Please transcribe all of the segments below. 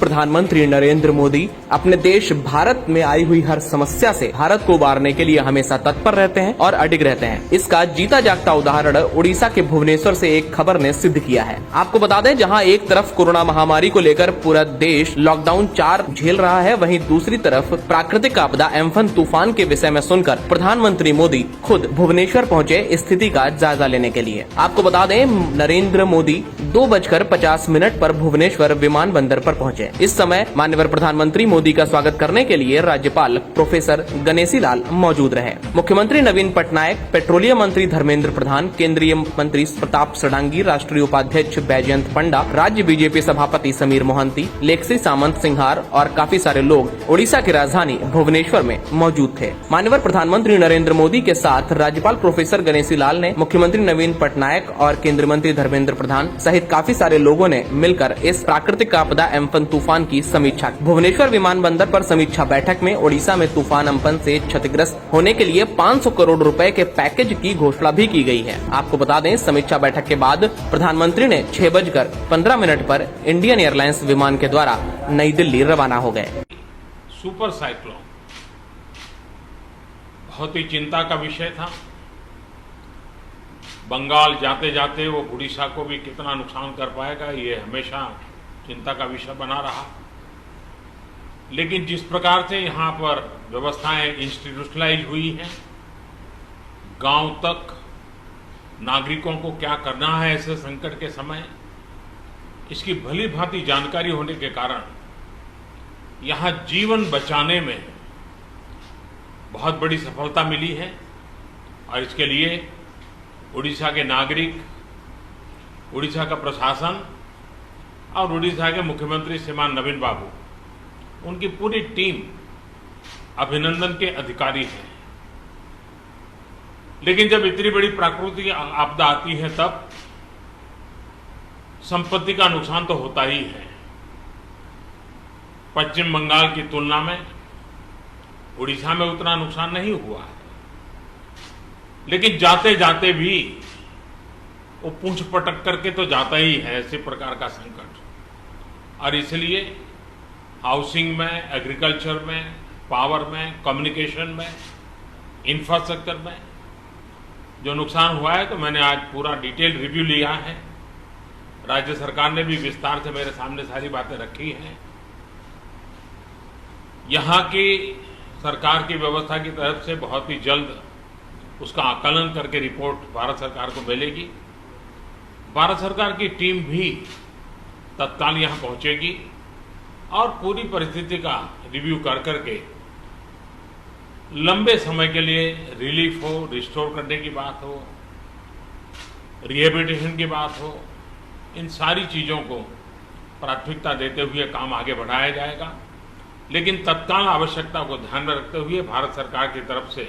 प्रधानमंत्री नरेंद्र मोदी अपने देश भारत में आई हुई हर समस्या से भारत को उबारने के लिए हमेशा तत्पर रहते हैं और अडिग रहते हैं। इसका जीता जागता उदाहरण उड़ीसा के भुवनेश्वर से एक खबर ने सिद्ध किया है। आपको बता दें, जहां एक तरफ कोरोना महामारी को लेकर पूरा देश लॉकडाउन 4 झेल रहा है, वहीं दूसरी तरफ प्राकृतिक आपदा एम्फन तूफान के विषय में सुनकर प्रधानमंत्री मोदी खुद भुवनेश्वर पहुंचे स्थिति का जायजा लेने के लिए। आपको बता दें, नरेंद्र मोदी 2:50 पर भुवनेश्वर विमानबंदर पर पहुंचे। इस समय माननीय प्रधानमंत्री मोदी का स्वागत करने के लिए राज्यपाल प्रोफेसर गणेशी लाल मौजूद रहे। मुख्यमंत्री नवीन पटनायक, पेट्रोलियम मंत्री धर्मेंद्र प्रधान, केंद्रीय मंत्री प्रताप षडंगी, राष्ट्रीय उपाध्यक्ष बैजयंत पंडा, राज्य बीजेपी सभापति समीर मोहंती, लेक्सी सामंत सिंहार और काफी सारे लोग ओडिशा की राजधानी भुवनेश्वर में मौजूद थे। माननीय प्रधानमंत्री नरेंद्र मोदी के साथ राज्यपाल प्रोफेसर गणेशी लाल ने मुख्यमंत्री नवीन पटनायक और केंद्रीय मंत्री धर्मेंद्र प्रधान सहित काफी सारे लोगों ने मिलकर इस प्राकृतिक आपदा एम्फन तूफान की समीक्षा की। भुवनेश्वर विमानबंदर पर समीक्षा बैठक में ओडिशा में तूफान एम्फन से क्षतिग्रस्त होने के लिए 500 करोड़ रुपए के पैकेज की घोषणा भी की गई है। आपको बता दें, समीक्षा बैठक के बाद प्रधानमंत्री ने 6:15 पर इंडियन एयरलाइंस विमान के द्वारा नई दिल्ली रवाना हो गए। सुपर साइक्लोन बहुत ही चिंता का विषय था। बंगाल जाते जाते वो उड़ीसा को भी कितना नुकसान कर पाएगा, ये हमेशा चिंता का विषय बना रहा। लेकिन जिस प्रकार से यहाँ पर व्यवस्थाएं इंस्टीट्यूशनलाइज हुई हैं, गांव तक नागरिकों को क्या करना है ऐसे संकट के समय, इसकी भली भांति जानकारी होने के कारण यहाँ जीवन बचाने में बहुत बड़ी सफलता मिली है। और इसके लिए उड़ीसा के नागरिक, उड़ीसा का प्रशासन और उड़ीसा के मुख्यमंत्री श्रीमान नवीन बाबू, उनकी पूरी टीम अभिनंदन के अधिकारी हैं। लेकिन जब इतनी बड़ी प्राकृतिक आपदा आती है तब संपत्ति का नुकसान तो होता ही है। पश्चिम बंगाल की तुलना में उड़ीसा में उतना नुकसान नहीं हुआ है, लेकिन जाते जाते भी वो पूंछ पटक करके तो जाता ही है ऐसे प्रकार का संकट। और इसलिए हाउसिंग में, एग्रीकल्चर में, पावर में, कम्युनिकेशन में, इंफ्रास्ट्रक्चर में जो नुकसान हुआ है, तो मैंने आज पूरा डिटेल रिव्यू लिया है। राज्य सरकार ने भी विस्तार से मेरे सामने सारी बातें रखी हैं। यहाँ की सरकार की व्यवस्था की तरफ से बहुत ही जल्द उसका आकलन करके रिपोर्ट भारत सरकार को मिलेगी। भारत सरकार की टीम भी तत्काल यहाँ पहुंचेगी और पूरी परिस्थिति का रिव्यू कर करके लंबे समय के लिए रिलीफ हो, रिस्टोर करने की बात हो, रिहेबिलिटेशन की बात हो, इन सारी चीज़ों को प्राथमिकता देते हुए काम आगे बढ़ाया जाएगा। लेकिन तत्काल आवश्यकता को ध्यान में रखते हुए भारत सरकार की तरफ से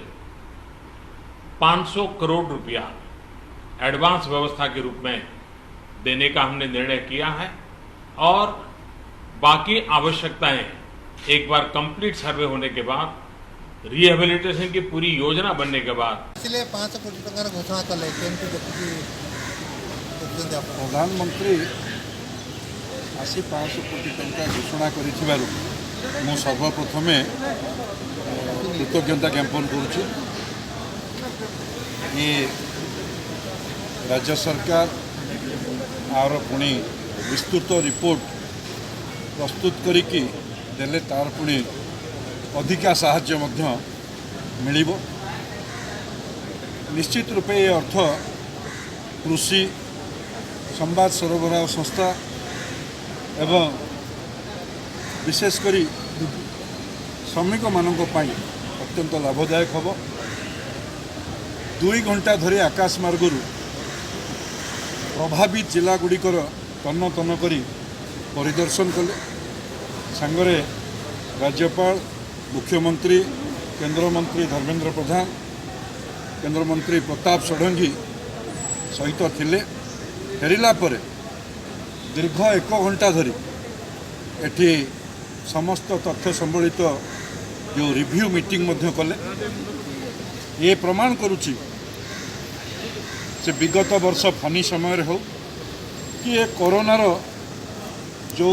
500 करोड़ रुपया एडवांस व्यवस्था के रूप में देने का हमने निर्णय किया है और बाकी आवश्यकताएं एक बार कंप्लीट सर्वे होने के बाद, रिहेबिलिटेशन की पूरी योजना बनने के बाद, इसलिए 500 कोटी टंकार घोषणा कले प्रधानमंत्री आसी 500 कोटी टंका घोषणा करिथिबारु मु सर्वप्रथम कृतज्ञता ज्ञापन करुछु। ये राज्य सरकार आर पुणी विस्तृत रिपोर्ट प्रस्तुत करिकी देले तार पुणी अधिका साहाय्य मध्य मिलिबो। निश्चित रूपे ये अर्थ कृषि, संबाद सरबराह संस्था एवं विशेषकर श्रमिक मानक पाई अत्यंत लाभदायक होब। 2 घंटा धरी आकाश मार्गरू प्रभावित जिला गुड़िकर तन्न तन्न करी परिदर्शन कले। सांगरे राज्यपाल, मुख्यमंत्री, केंद्र मंत्री धर्मेंद्र प्रधान, केंद्र मंत्री प्रताप षडंगी सहित थिले। फेरिला परे दीर्घ 1 घंटा धरी एठी समस्त तथ्य संबलित जो रिव्यू मीटिंग मध्य कले। ये प्रमाण करुच्ची से विगत वर्ष फनी समय हो कि ये कोरोनार जो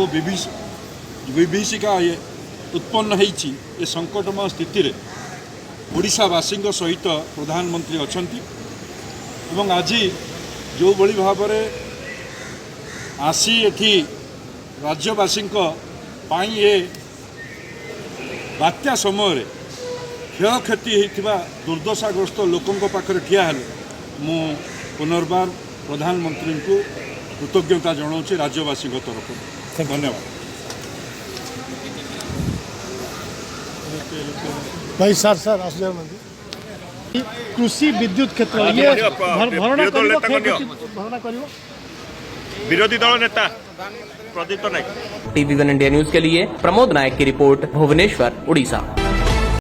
विभीषिका ये उत्पन्न होती ये संकटमय स्थिति रे ओडिशावासी सहित प्रधानमंत्री अछंती एवं आज जो भली भाव आसी एठी राज्यवासी ये बात्या समय क्षयक्षति होता दुर्दशाग्रस्त लोकों पाखे ठिया हेले मु पुनर्बार प्रधानमंत्री को कृतज्ञता जनाऊँ राज्यवासी तरफ धन्यवाद। भाई सर कृषि विद्युत क्षेत्र ये भरणा करिवो विरोधी दल नेता प्रदीप्त नायक। टीवी 1 इंडिया न्यूज के लिए प्रमोद नायक की रिपोर्ट, भुवनेश्वर, उड़ीसा।